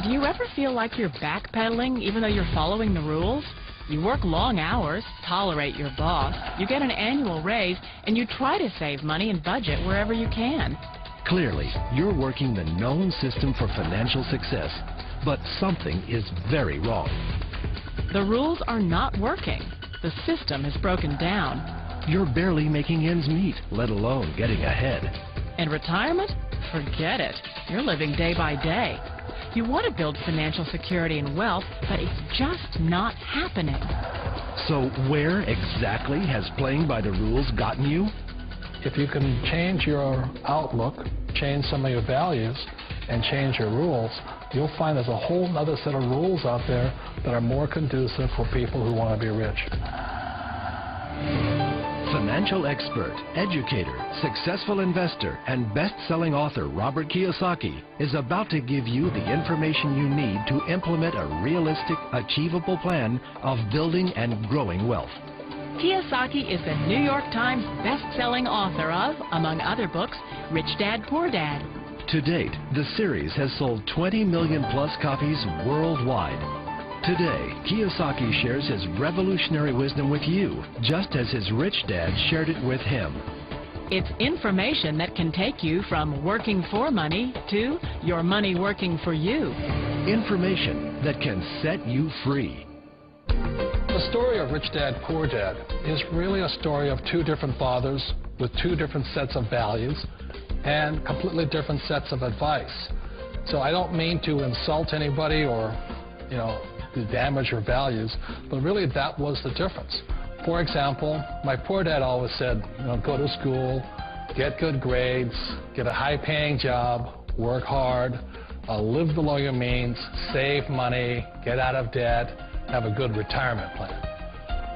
Do you ever feel like you're backpedaling even though you're following the rules? You work long hours, tolerate your boss, you get an annual raise, and you try to save money and budget wherever you can. Clearly, you're working the known system for financial success, but something is very wrong. The rules are not working. The system is broken down. You're barely making ends meet, let alone getting ahead. And retirement? Forget it. You're living day by day. You want to build financial security and wealth, but it's just not happening. So where exactly has playing by the rules gotten you? If you can change your outlook, change some of your values, and change your rules, you'll find there's a whole other set of rules out there that are more conducive for people who want to be rich. Financial expert, educator, successful investor, and best-selling author Robert Kiyosaki is about to give you the information you need to implement a realistic, achievable plan of building and growing wealth. Kiyosaki is the New York Times best-selling author of, among other books, Rich Dad, Poor Dad. To date, the series has sold 20 million-plus copies worldwide. Today, Kiyosaki shares his revolutionary wisdom with you, just as his rich dad shared it with him. It's information that can take you from working for money to your money working for you. Information that can set you free. The story of Rich Dad, Poor Dad is really a story of two different fathers with two different sets of values and completely different sets of advice. So I don't mean to insult anybody or, to damage your values, but really that was the difference. For example, my poor dad always said, go to school, get good grades, get a high-paying job, work hard, live below your means, save money, get out of debt, have a good retirement plan.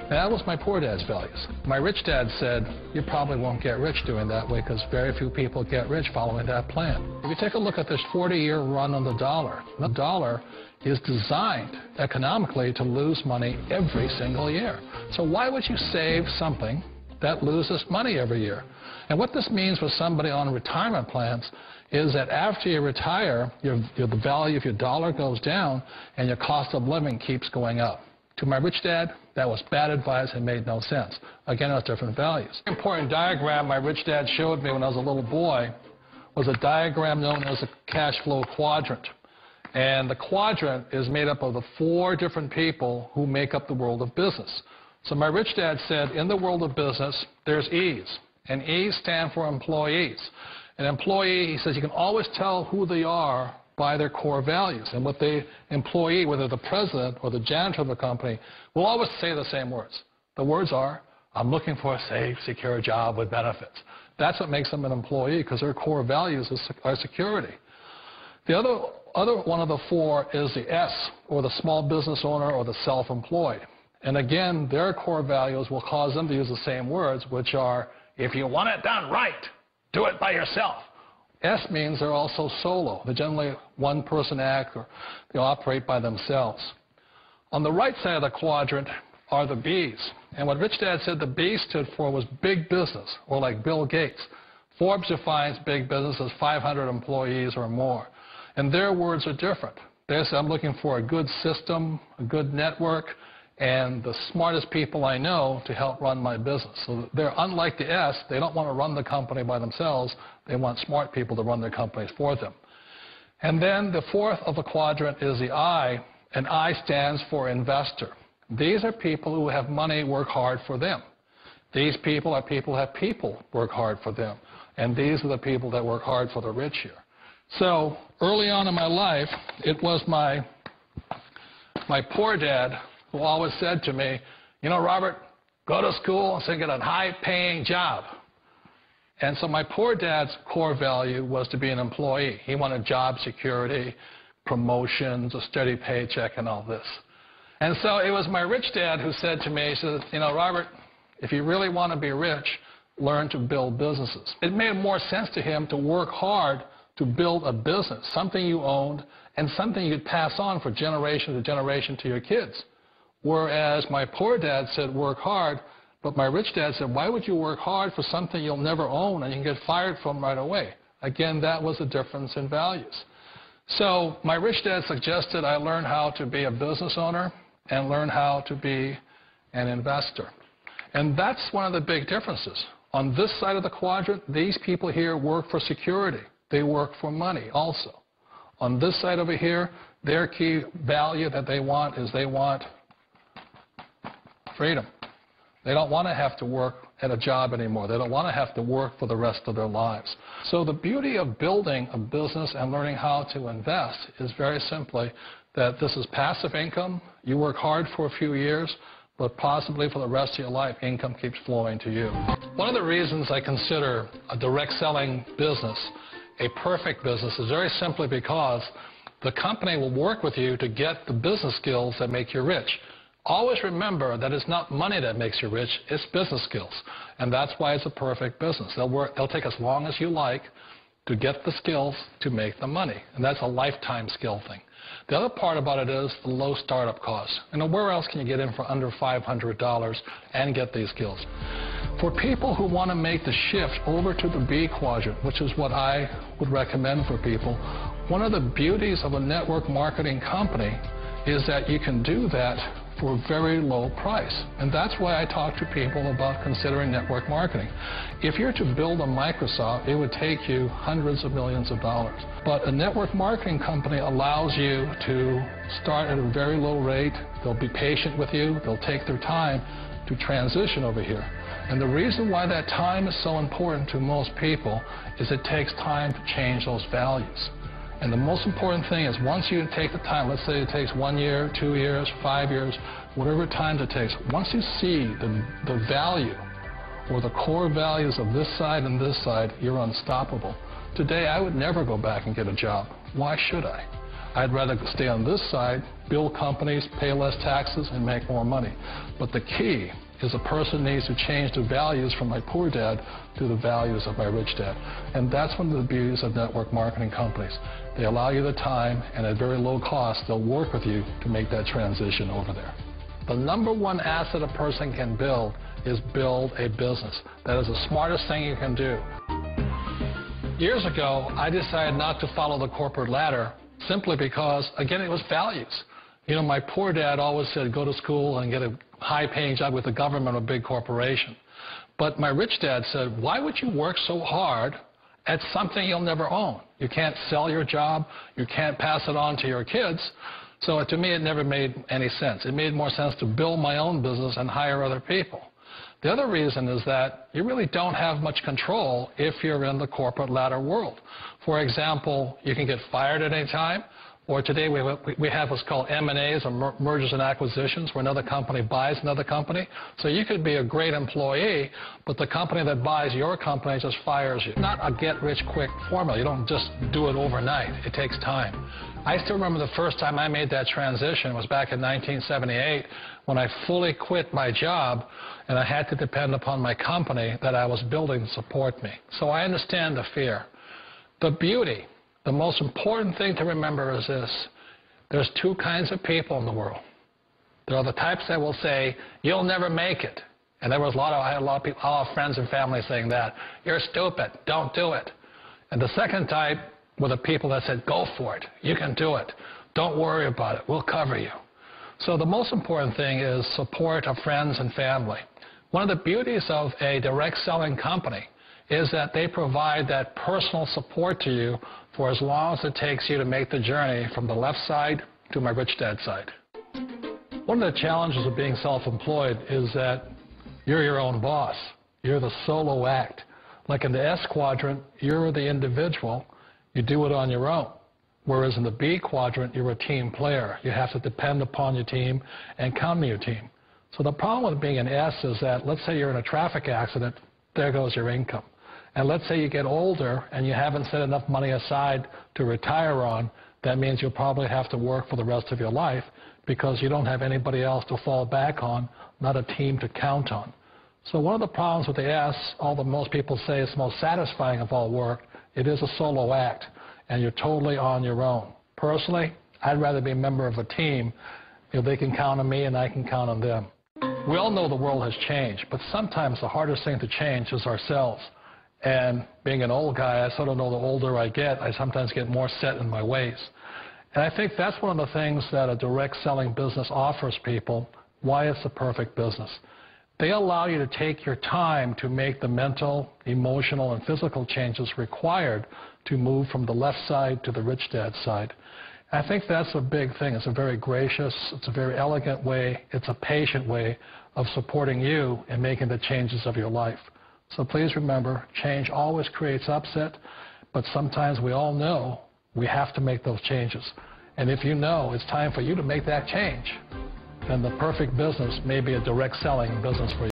And that was my poor dad's values. My rich dad said, you probably won't get rich doing that way because very few people get rich following that plan. If you take a look at this 40-year run on the dollar is designed economically to lose money every single year. So why would you save something that loses money every year? And what this means for somebody on retirement plans is that after you retire, the value of your dollar goes down and your cost of living keeps going up. To my rich dad, that was bad advice and made no sense. Again, it was different values. An important diagram my rich dad showed me when I was a little boy was a diagram known as a cash flow quadrant. And the quadrant is made up of the 4 different people who make up the world of business. So my rich dad said, in the world of business, there's E's. And E's stand for employees. An employee, he says, you can always tell who they are by their core values. And what the employee, whether the president or the janitor of the company, will always say the same words. The words are, I'm looking for a safe, secure job with benefits. That's what makes them an employee, because their core values are security. The other one of the 4 is the S, or the small business owner or the self-employed. And again, their core values will cause them to use the same words, which are, if you want it done right, do it by yourself. S means they're also solo. They're generally one-person act, or they operate by themselves. On the right side of the quadrant are the B's. And what Rich Dad said the B stood for was big business, or like Bill Gates. Forbes defines big business as 500 employees or more. And their words are different. They say, I'm looking for a good system, a good network, and the smartest people I know to help run my business. So they're unlike the S. They don't want to run the company by themselves. They want smart people to run their companies for them. And then the 4th of the quadrant is the I, and I stands for investor. These are people who have money work hard for them. These people are people who have people work hard for them. And these are the people that work hard for the rich here. So early on in my life, it was my poor dad who always said to me, Robert, go to school and get a high-paying job. And so my poor dad's core value was to be an employee. He wanted job security, promotions, a steady paycheck, and all this. And so it was my rich dad who said to me, he said, Robert, if you really want to be rich, learn to build businesses. It made more sense to him to work hard to build a business, something you owned and something you'd pass on for generation to generation to your kids. Whereas my poor dad said work hard, but my rich dad said, why would you work hard for something you'll never own and you can get fired from right away? Again, that was a difference in values. So my rich dad suggested I learn how to be a business owner and learn how to be an investor. And that's one of the big differences. On this side of the quadrant, these people here work for security. They work for money also. On this side over here, their key value that they want is they want freedom. They don't want to have to work at a job anymore. They don't want to have to work for the rest of their lives. So the beauty of building a business and learning how to invest is very simply that this is passive income. You work hard for a few years, but possibly for the rest of your life, income keeps flowing to you. One of the reasons I consider a direct selling business a perfect business is very simply because the company will work with you to get the business skills that make you rich. Always remember that it's not money that makes you rich, it's business skills. And that's why it's a perfect business. They'll take as long as you like to get the skills to make the money. And that's a lifetime skill thing. The other part about it is the low startup costs. Where else can you get in for under $500 and get these skills? For people who want to make the shift over to the B quadrant, which is what I would recommend for people, one of the beauties of a network marketing company is that you can do that for a very low price. And that's why I talk to people about considering network marketing. If you're to build a Microsoft, it would take you hundreds of millions of dollars. But a network marketing company allows you to start at a very low rate. They'll be patient with you. They'll take their time to transition over here. And the reason why that time is so important to most people is it takes time to change those values. And the most important thing is once you take the time, let's say it takes 1 year, 2 years, 5 years, whatever time it takes, once you see the value or the core values of this side and this side, you're unstoppable. Today, I would never go back and get a job. Why should I? I'd rather stay on this side, build companies, pay less taxes, and make more money. But the key is a person needs to change the values from my poor dad to the values of my rich dad. And that's one of the beauties of network marketing companies. They allow you the time, and at very low cost, they'll work with you to make that transition over there. The number one asset a person can build is build a business. That is the smartest thing you can do. Years ago, I decided not to follow the corporate ladder simply because, again, it was values. You know, my poor dad always said, go to school and get a high-paying job with the government or a big corporation. But my rich dad said, why would you work so hard at something you'll never own? You can't sell your job. You can't pass it on to your kids. So to me, it never made any sense. It made more sense to build my own business and hire other people. The other reason is that you really don't have much control if you're in the corporate ladder world. For example, you can get fired at any time. Or today we have what's called M&As, or mergers and acquisitions, where another company buys another company. So you could be a great employee, but the company that buys your company just fires you. Not a get-rich-quick formula. You don't just do it overnight. It takes time. I still remember the first time I made that transition was back in 1978 when I fully quit my job and I had to depend upon my company that I was building to support me. So I understand the fear. The beauty. The most important thing to remember is this. There's two kinds of people in the world. There are the types that will say, you'll never make it. And I had a lot of people, a lot of friends and family saying that. You're stupid. Don't do it. And the second type were the people that said, go for it. You can do it. Don't worry about it. We'll cover you. So the most important thing is support of friends and family. One of the beauties of a direct selling company is that they provide that personal support to you for as long as it takes you to make the journey from the left side to my rich dad side. One of the challenges of being self-employed is that you're your own boss. You're the solo act. Like in the S quadrant, you're the individual. You do it on your own. Whereas in the B quadrant, you're a team player. You have to depend upon your team and count on your team. So the problem with being an S is that, let's say you're in a traffic accident, there goes your income. And let's say you get older and you haven't set enough money aside to retire on, that means you'll probably have to work for the rest of your life because you don't have anybody else to fall back on, not a team to count on. So one of the problems with the S, although most people say it's the most satisfying of all work, it is a solo act, and you're totally on your own. Personally, I'd rather be a member of a team if they can count on me and I can count on them. We all know the world has changed, but sometimes the hardest thing to change is ourselves. And being an old guy, I sort of know the older I get, I sometimes get more set in my ways. And I think that's one of the things that a direct selling business offers people, why it's the perfect business. They allow you to take your time to make the mental, emotional, and physical changes required to move from the left side to the rich dad side. I think that's a big thing. It's a very gracious, it's a very elegant way, it's a patient way of supporting you in making the changes of your life. So please remember, change always creates upset, but sometimes we all know we have to make those changes. And if you know it's time for you to make that change, then the perfect business may be a direct selling business for you.